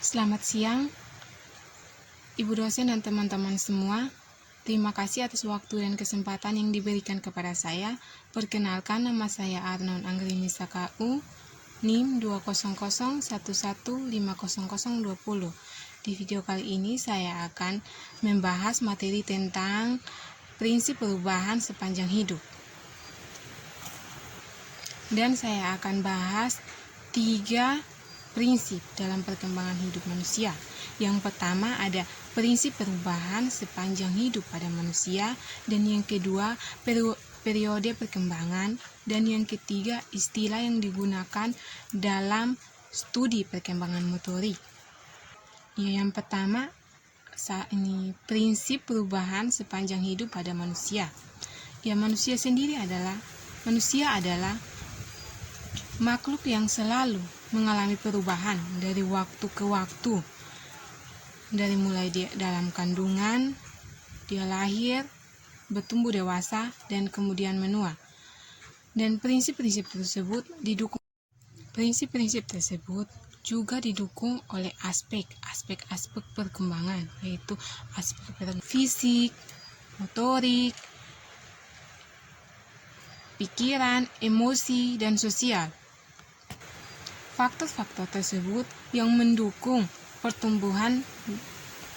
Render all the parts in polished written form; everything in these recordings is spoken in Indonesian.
Selamat siang, Ibu dosen dan teman-teman semua. Terima kasih atas waktu dan kesempatan yang diberikan kepada saya. Perkenalkan, nama saya Arnon Anggrinisa KU, NIM 20011500020. Di video kali ini saya akan membahas materi tentang prinsip perubahan sepanjang hidup. Dan saya akan bahas 3 prinsip dalam perkembangan hidup manusia. Yang pertama ada prinsip perubahan sepanjang hidup pada manusia, dan yang kedua periode perkembangan, dan yang ketiga istilah yang digunakan dalam studi perkembangan motorik. Yang pertama prinsip perubahan sepanjang hidup pada manusia. Manusia adalah makhluk yang selalu mengalami perubahan dari waktu ke waktu. Dari mulai dia dalam kandungan, dia lahir, bertumbuh dewasa, dan kemudian menua. Dan prinsip-prinsip tersebut juga didukung oleh aspek perkembangan, yaitu aspek fisik, motorik, pikiran, emosi, dan sosial. Faktor-faktor tersebut yang mendukung pertumbuhan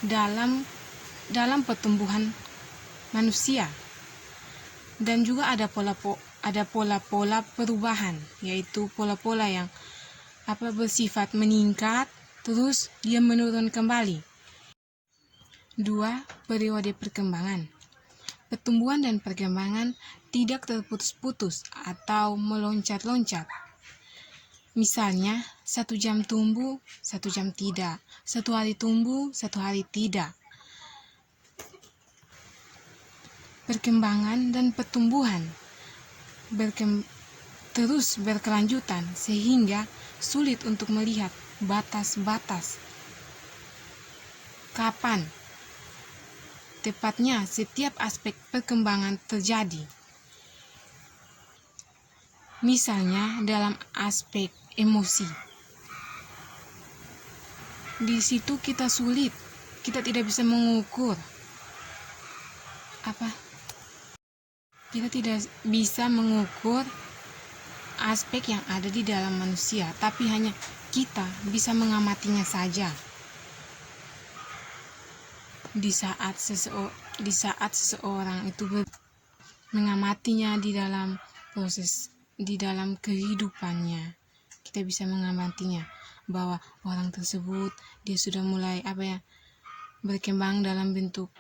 dalam pertumbuhan manusia. Dan juga ada pola-pola perubahan, yaitu pola-pola yang bersifat meningkat terus dia menurun kembali. 2. Periode perkembangan. Pertumbuhan dan perkembangan tidak terputus-putus atau meloncat-loncat. Misalnya, 1 jam tumbuh, 1 jam tidak. 1 hari tumbuh, 1 hari tidak. Perkembangan dan pertumbuhan terus berkelanjutan sehingga sulit untuk melihat batas-batas kapan tepatnya setiap aspek perkembangan terjadi. Misalnya dalam aspek emosi. Di situ kita tidak bisa mengukur kita tidak bisa mengukur aspek yang ada di dalam manusia, tapi hanya kita bisa mengamatinya saja. Di saat seseorang itu mengamatinya di dalam kehidupannya, kita bisa mengamatinya bahwa orang tersebut dia sudah mulai berkembang dalam bentuk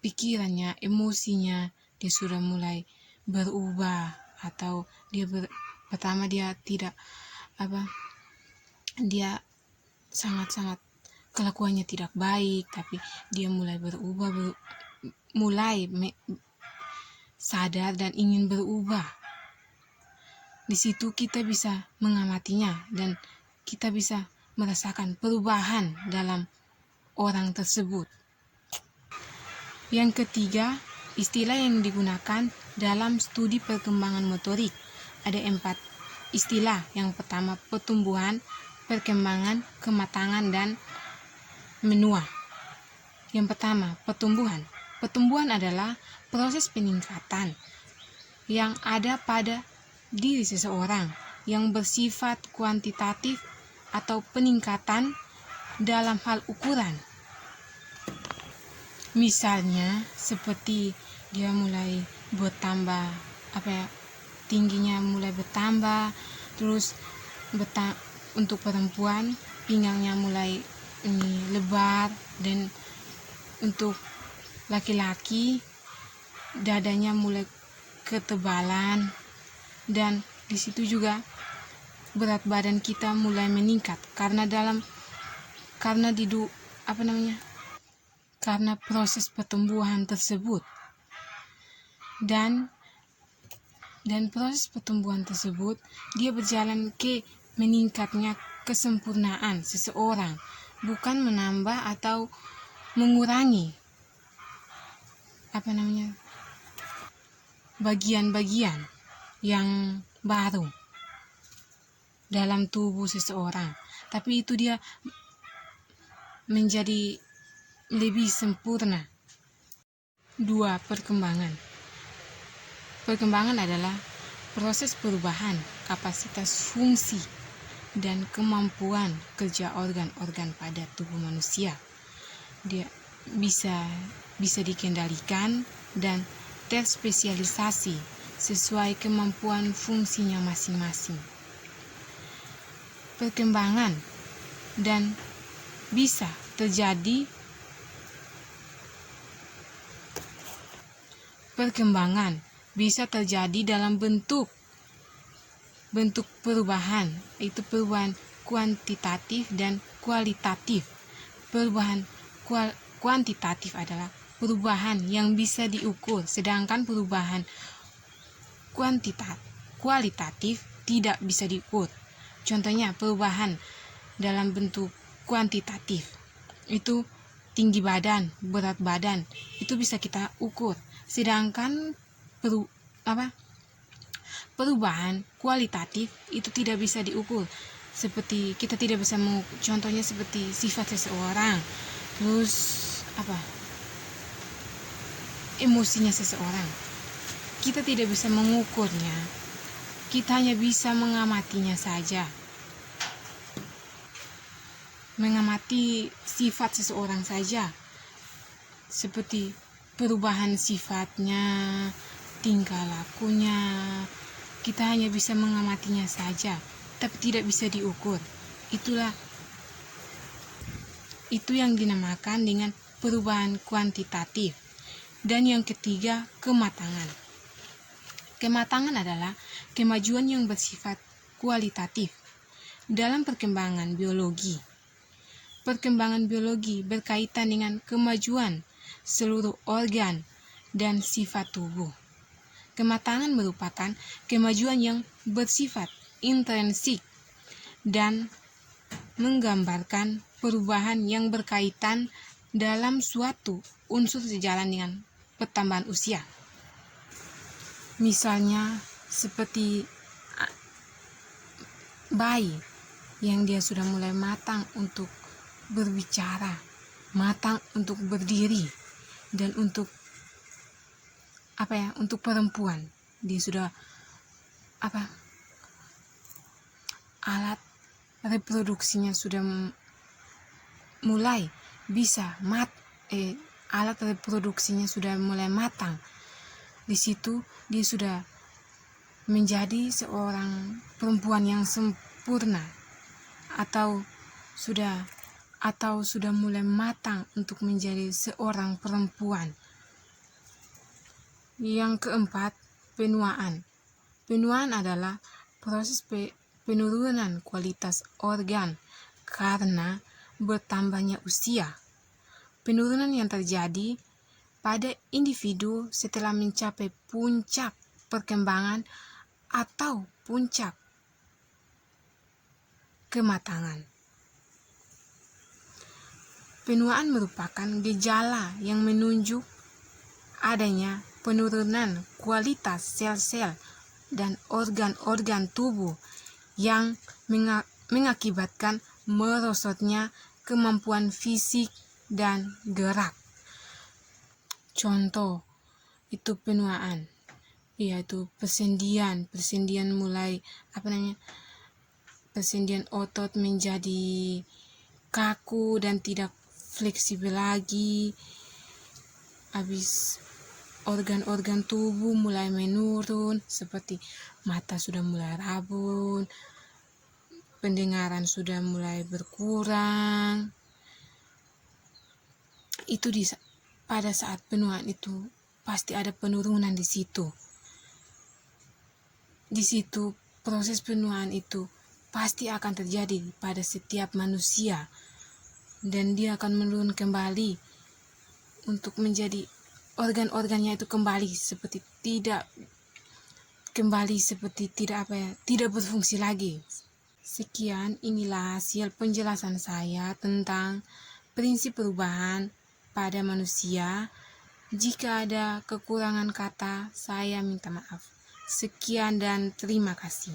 pikirannya, emosinya, dia sudah mulai berubah, atau pertama dia tidak dia sangat kelakuannya tidak baik, tapi dia mulai berubah, sadar dan ingin berubah. Di situ kita bisa mengamatinya dan kita bisa merasakan perubahan dalam orang tersebut. Yang ketiga, istilah yang digunakan dalam studi perkembangan motorik. Ada 4 istilah. Yang pertama, pertumbuhan, perkembangan, kematangan, dan menua. Yang pertama, pertumbuhan. Pertumbuhan adalah proses peningkatan yang ada pada diri seseorang yang bersifat kuantitatif atau peningkatan dalam hal ukuran. Misalnya seperti dia mulai bertambah tingginya mulai bertambah, terus untuk perempuan pinggangnya mulai lebar, dan untuk laki-laki dadanya mulai ketebalan, dan di situ juga berat badan kita mulai meningkat karena proses pertumbuhan tersebut. Dan proses pertumbuhan tersebut dia berjalan ke meningkatnya kesempurnaan seseorang, bukan menambah atau mengurangi bagian-bagian yang baru dalam tubuh seseorang, tapi itu dia menjadi lebih sempurna. 2. Perkembangan. Perkembangan adalah proses perubahan kapasitas fungsi dan kemampuan kerja organ-organ pada tubuh manusia. Dia bisa dikendalikan dan terspesialisasi sesuai kemampuan fungsinya masing-masing. Perkembangan bisa terjadi dalam bentuk perubahan, yaitu perubahan kuantitatif dan kualitatif. Perubahan kuantitatif adalah perubahan yang bisa diukur, sedangkan perubahan kualitatif tidak bisa diukur. Contohnya perubahan dalam bentuk kuantitatif itu tinggi badan, berat badan, itu bisa kita ukur. Sedangkan perubahan kualitatif itu tidak bisa diukur. Seperti kita tidak bisa mengukur, contohnya seperti sifat seseorang, terus emosinya seseorang. Kita tidak bisa mengukurnya. Kita hanya bisa mengamatinya saja. Mengamati sifat seseorang saja. Seperti perubahan sifatnya, tingkah lakunya, kita hanya bisa mengamatinya saja, tapi tidak bisa diukur. Itu yang dinamakan dengan perubahan kuantitatif. Dan yang ketiga, kematangan. Kematangan adalah kemajuan yang bersifat kualitatif. Dalam perkembangan biologi berkaitan dengan kemajuan seluruh organ dan sifat tubuh. Kematangan merupakan kemajuan yang bersifat intrinsik dan menggambarkan perubahan yang berkaitan dalam suatu unsur sejalan dengan pertambahan usia. Misalnya seperti bayi yang dia sudah mulai matang untuk berbicara, matang untuk berdiri, dan untuk perempuan dia sudah alat reproduksinya sudah mulai matang. Di situ dia sudah menjadi seorang perempuan yang sempurna, atau sudah mulai matang untuk menjadi seorang perempuan. Yang keempat, penuaan. Penuaan adalah proses penurunan kualitas organ karena bertambahnya usia. Penurunan yang terjadi pada individu setelah mencapai puncak perkembangan atau puncak kematangan. Penuaan merupakan gejala yang menunjuk adanya penurunan kualitas sel-sel dan organ-organ tubuh yang mengakibatkan merosotnya kemampuan fisik dan gerak. Contoh itu penuaan, yaitu persendian mulai persendian otot menjadi kaku dan tidak fleksibel lagi. Habis organ-organ tubuh mulai menurun, seperti mata sudah mulai rabun, pendengaran sudah mulai berkurang. Itu pada saat penuaan itu pasti ada penurunan di situ. Di situ proses penuaan itu pasti akan terjadi pada setiap manusia, dan dia akan menurun kembali untuk menjadi organ-organnya itu kembali seperti tidak berfungsi lagi. Sekian, inilah hasil penjelasan saya tentang prinsip perubahan pada manusia. Jika ada kekurangan kata, saya minta maaf. Sekian dan terima kasih.